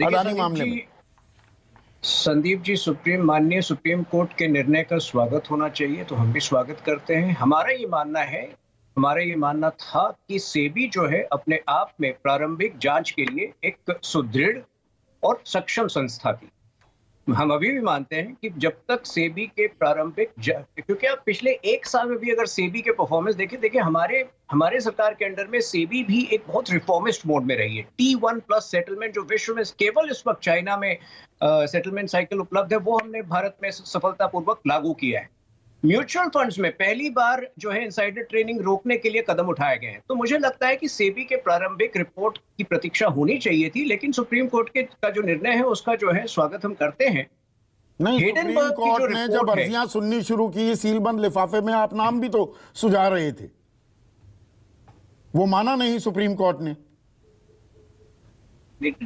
अडानी मामले में? संदीप जी, माननीय सुप्रीम कोर्ट के निर्णय का स्वागत होना चाहिए, तो हम भी स्वागत करते हैं। हमारा ये मानना था कि सेबी जो है अपने आप में प्रारंभिक जांच के लिए एक सुदृढ़ और सक्षम संस्था थी। हम अभी भी मानते हैं कि जब तक सेबी के क्योंकि आप पिछले एक साल में भी अगर सेबी के परफॉर्मेंस देखिए हमारे सरकार के अंडर में सेबी भी एक बहुत रिफॉर्मिस्ट मोड में रही है। T1+ सेटलमेंट जो विश्व में केवल इस वक्त चाइना में सेटलमेंट साइकिल उपलब्ध है, वो हमने भारत में सफलतापूर्वक लागू किया है। म्यूचुअल फंड्स में पहली बार जो है इनसाइडर ट्रेडिंग रोकने के लिए कदम उठाए गए हैं। तो मुझे लगता है कि सेबी के प्रारंभिक रिपोर्ट की प्रतीक्षा होनी चाहिए थी, लेकिन सुप्रीम कोर्ट का जो निर्णय है उसका जो है स्वागत हम करते हैं। नहीं, सुप्रीम कोर्ट ने जब अर्जियां सुननी शुरू की सीलबंद लिफाफे में, आप नाम भी तो सुझा रहे थे, वो माना नहीं सुप्रीम कोर्ट ने।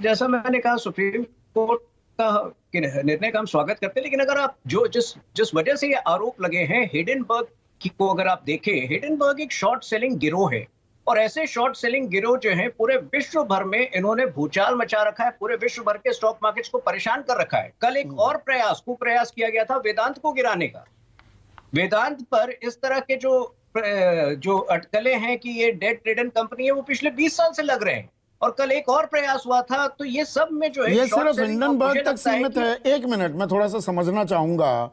जैसा मैंने कहा, सुप्रीम कोर्ट के निर्णय का हम स्वागत करते हैं, लेकिन अगर आप जिस वजह से ये आरोप लगे हैं हिडेनबर्ग को अगर आप देखें, हिडेनबर्ग एक शॉर्ट सेलिंग गिरोह है, और ऐसे शॉर्ट सेलिंग गिरोह जो हैं पूरे विश्व भर में इन्होंने भूचाल मचा रखा है, पूरे विश्व भर के स्टॉक मार्केट्स को परेशान कर रखा है। कल एक और कुप्रयास किया गया था वेदांत को गिराने का। वेदांत पर इस तरह के जो अटकलें हैं कि ये डेट रिडन कंपनी है, वो पिछले 20 साल से लग रहे हैं, और कल एक और प्रयास हुआ था। तो ये सब में जो है ये सिर्फ हिंडनबर्ग तक सीमित है। एक मिनट, मैं थोड़ा सा समझना चाहूंगा।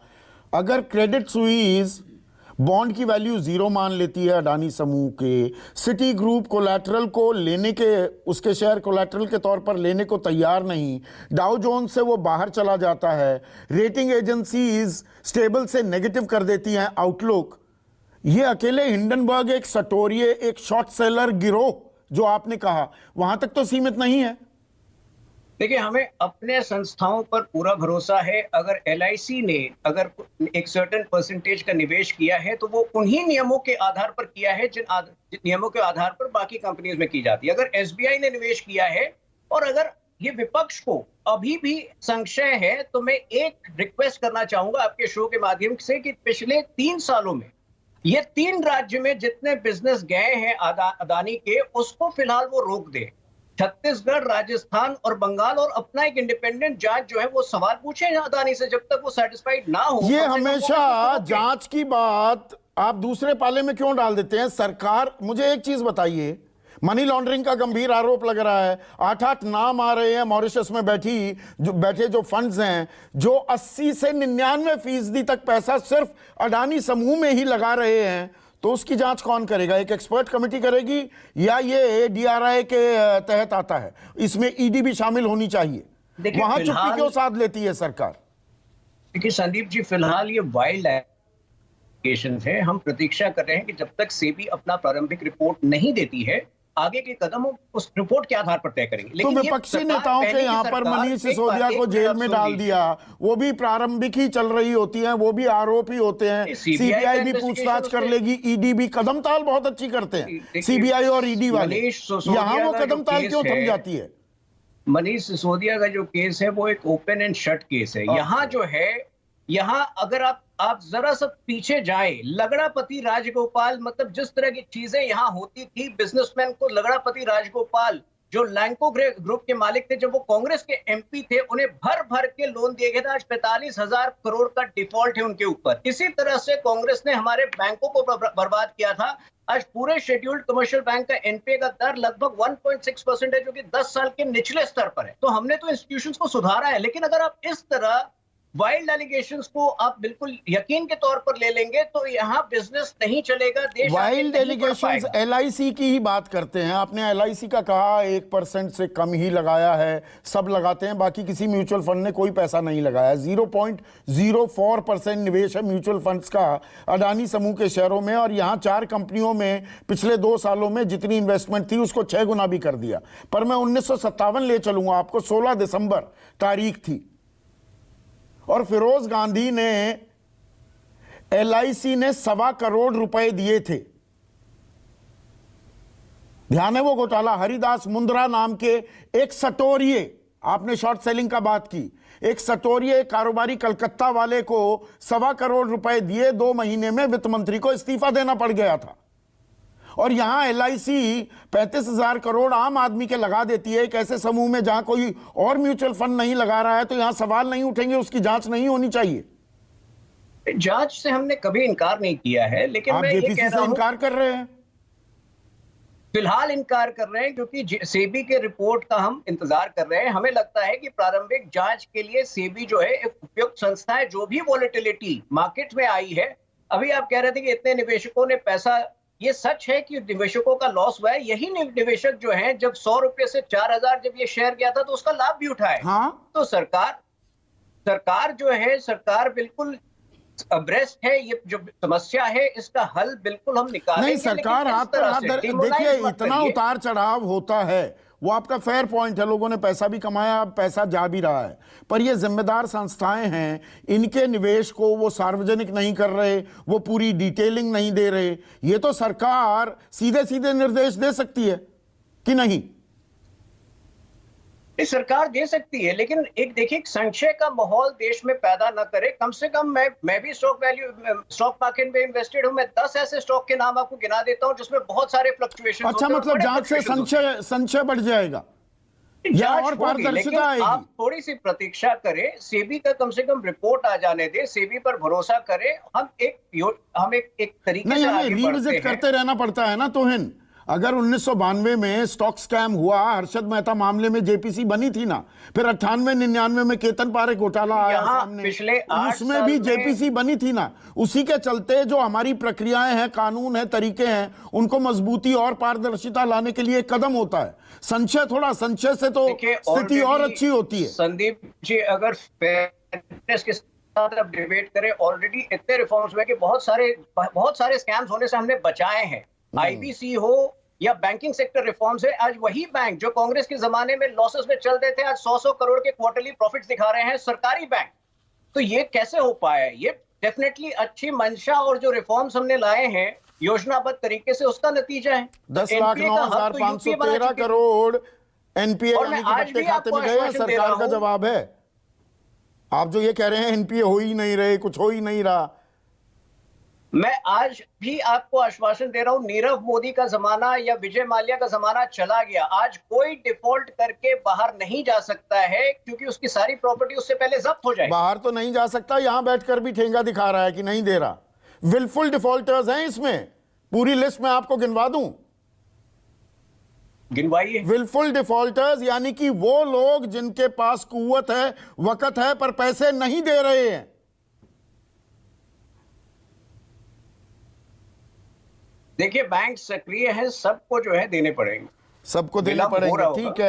अगर क्रेडिट सुइस बॉन्ड की वैल्यू 0 मान लेती है अडानी समूह के, सिटी ग्रुप कोलैटरल को लेने के, उसके शेयर कोलैटरल के तौर पर लेने को तैयार नहीं, डाउ जोन्स से वो बाहर चला जाता है, रेटिंग एजेंसीज स्टेबल से नेगेटिव कर देती हैं आउटलुक, ये अकेले हिंडनबर्ग एक सटोरिये, एक शॉर्ट सेलर गिरोह जो आपने कहा, वहां तक तो सीमित नहीं है। देखिए, हमें अपने संस्थाओं पर पूरा भरोसा है। अगर LIC ने अगर एक सर्टेन परसेंटेज का निवेश किया है, तो वो उन्हीं नियमों के आधार पर किया है जिन नियमों के आधार पर बाकी कंपनीज में की जाती है। अगर SBI ने निवेश किया है, और अगर ये विपक्ष को अभी भी संशय है, तो मैं एक रिक्वेस्ट करना चाहूंगा आपके शो के माध्यम से कि पिछले 3 सालों में ये 3 राज्य में जितने बिजनेस गए हैं अदानी के, उसको फिलहाल वो रोक दे। छत्तीसगढ़, राजस्थान और बंगाल, और अपना एक इंडिपेंडेंट जांच जो है वो सवाल पूछे अदानी से, जब तक वो सेटिस्फाइड ना हो। ये हमेशा जांच की बात आप दूसरे पाले में क्यों डाल देते हैं? सरकार, मुझे एक चीज बताइए, मनी लॉन्ड्रिंग का गंभीर आरोप लग रहा है, 8 नाम आ रहे हैं मॉरिशस में बैठे जो फंड्स हैं, जो 80 से 99% तक पैसा सिर्फ अडानी समूह में ही लगा रहे हैं, तो उसकी जांच कौन करेगा? एक एक्सपर्ट कमेटी करेगी, या ये DRI के तहत आता है? इसमें ED भी शामिल होनी चाहिए। वहां चुप्पी क्यों साध लेती है सरकार? देखिए संदीप जी, फिलहाल ये वाइल्ड एलिगेशंस है। हम प्रतीक्षा कर रहे हैं कि जब तक सेबी अपना प्रारंभिक रिपोर्ट नहीं देती है, आगे के कदम उस रिपोर्ट के आधार पर तय करेंगे। लेकिन तो विपक्षी नेताओं के यहाँ पर मनीष सिसोदिया को जेल में डाल दिया, वो भी प्रारंभिक ही चल रही होती हैं, वो भी आरोप ही होते हैं। CBI भी पूछताछ कर लेगी, ED भी। कदमताल बहुत अच्छी करते हैं CBI और ED वाले, यहाँ वो कदमताल क्यों थम जाती है? मनीष सिसोदिया का जो केस है वो एक ओपन एंड शट केस है। यहाँ जो है, यहाँ अगर आप जरा सा पीछे जाए, लगड़ापति राजगोपाल, मतलब जिस तरह की चीजें यहाँ होती थी, बिजनेसमैन को लगड़ापति राजगोपाल जो लैंको ग्रुप के मालिक थे, जब वो कांग्रेस के MP थे, उन्हें भर भर के लोन दिए गए थे। आज 45,000 करोड़ का डिफॉल्ट है उनके ऊपर। इसी तरह से कांग्रेस ने हमारे बैंकों को बर्बाद किया था। आज पूरे शेड्यूल्ड कमर्शियल बैंक का NPA का दर लगभग 1.6% है, जो कि 10 साल के निचले स्तर पर है। तो हमने तो इंस्टीट्यूशंस को सुधारा है, लेकिन अगर आप इस तरह वाइल्ड एलिगेशंस को आप बिल्कुल यकीन के तौर पर ले लेंगे, तो यहाँ बिजनेस नहीं चलेगा, देश वाइल्ड एलिगेशंस LIC की ही बात करते हैं। आपने LIC का कहा 1% से कम ही लगाया है, सब लगाते हैं, बाकी किसी म्यूचुअल फंड ने कोई पैसा नहीं लगाया। 0.04% निवेश है म्यूचुअल फंड्स का अडानी समूह के शेयरों में, और यहाँ 4 कंपनियों में पिछले 2 सालों में जितनी इन्वेस्टमेंट थी उसको 6 गुना भी कर दिया। पर मैं 1957 ले चलूंगा आपको, 16 दिसंबर तारीख थी, और फिरोज गांधी ने LIC ने 1.25 करोड़ रुपए दिए थे। ध्यान है वो घोटाला? हरिदास मुंद्रा नाम के एक सटोरिये, आपने शॉर्ट सेलिंग का बात की, एक सटोरिये कारोबारी कलकत्ता वाले को 1.25 करोड़ रुपए दिए, 2 महीने में वित्त मंत्री को इस्तीफा देना पड़ गया था। और यहां LIC 35,000 करोड़ आम आदमी के लगा देती है एक ऐसे समूह में जहां कोई और म्यूचुअल फंड नहीं लगा रहा है, तो यहां सवाल नहीं उठेंगे, उसकी जांच नहीं होनी चाहिए? जांच से हमने कभी इनकार नहीं किया है, लेकिन आप मैं ये JPC कह से रहा हूं, इनकार कर रहे हैं। फिलहाल इनकार कर रहे हैं क्योंकि सेबी के रिपोर्ट का हम इंतजार कर रहे हैं। हमें लगता है कि प्रारंभिक जांच के लिए सेबी जो है एक उपयुक्त संस्था है। जो भी वॉलेटिलिटी मार्केट में आई है, अभी आप कह रहे थे कि इतने निवेशकों ने पैसा, ये सच है कि निवेशकों का लॉस हुआ है। यही निवेशक जो हैं, जब 100 रुपए से 4,000 जब ये शेयर गया था तो उसका लाभ भी उठाए। हाँ, तो सरकार जो है, सरकार बिल्कुल अब्रेस्ट है। ये जो समस्या है इसका हल बिल्कुल हम निकालेंगे। नहीं, सरकार हाथ पर हाथ देखिए, इतना उतार चढ़ाव होता है, वो आपका फेयर पॉइंट है, लोगों ने पैसा भी कमाया, अब पैसा जा भी रहा है, पर ये जिम्मेदार संस्थाएं हैं, इनके निवेश को वो सार्वजनिक नहीं कर रहे, वो पूरी डिटेलिंग नहीं दे रहे। ये तो सरकार सीधे सीधे निर्देश दे सकती है कि नहीं? सरकार दे सकती है, लेकिन एक देखिए, संशय का माहौल देश में पैदा न करे। कम से कम मैं भी स्टॉक मार्केट में इन्वेस्टेड हूं। मैं 10 ऐसे स्टॉक के नाम आपको गिना देता हूं जिसमें बहुत सारे फ्लक्चुएशन। अच्छा, मतलब जांच से संशय बढ़ जाएगा या और पारदर्शिता आएगी? आप थोड़ी सी प्रतीक्षा करें, सेबी का कम से कम रिपोर्ट आ जाने दे, सेबी पर भरोसा करें। हम एक तरीके नहीं, से हमें आगे रिविजिट करते रहना पड़ता है ना तोहिन। अगर 1992 में स्टॉक स्कैम हुआ, हर्षद मेहता मामले में JPC बनी थी ना, फिर 98-99 में केतन पारे घोटाला आया सामने, पिछले 8 उसमें भी JPC बनी थी ना। उसी के चलते जो हमारी प्रक्रियाएं हैं, कानून है, तरीके हैं, उनको मजबूती और पारदर्शिता लाने के लिए कदम होता है। संशय से तो स्थिति और अच्छी होती है। संदीप जी, अगर फेयरनेस के साथ आप डिबेट करें, ऑलरेडी इतने रिफॉर्म्स हुए कि बहुत सारे स्कैम्स होने से हमने बचाए हैं। IBC हो या बैंकिंग सेक्टर रिफॉर्म्स है, आज वही बैंक जो कांग्रेस के जमाने में लॉसेस में चलते थे, आज 100 करोड़ के क्वार्टरली प्रॉफिट्स दिखा रहे हैं, सरकारी बैंक। तो ये कैसे हो पाया? ये डेफिनेटली अच्छी मंशा और जो रिफॉर्म्स हमने लाए हैं योजनाबद्ध तरीके से, उसका नतीजा है। 10,09,513 करोड़ NPA यानी कि बट्टे खाते में गए, सरकार का जवाब है। आप जो ये कह रहे हैं NPA हो ही नहीं रहे, कुछ हो ही नहीं रहा, मैं आज भी आपको आश्वासन दे रहा हूं, नीरव मोदी का जमाना या विजय माल्या का जमाना चला गया। आज कोई डिफॉल्ट करके बाहर नहीं जा सकता है, क्योंकि उसकी सारी प्रॉपर्टी उससे पहले जब्त हो जाए। बाहर तो नहीं जा सकता, यहां बैठकर भी ठेंगा दिखा रहा है कि नहीं दे रहा। विलफुल डिफॉल्टर्स हैं इसमें, पूरी लिस्ट में आपको गिनवा दूं। गिनवाइए। विलफुल डिफॉल्टर्स यानी कि वो लोग जिनके पास कुव्वत है, वक़्त है, पर पैसे नहीं दे रहे हैं। देखिए, बैंक सक्रिय है, सबको जो है देने पड़ेंगे, सबको देने पड़ेंगे, ठीक है।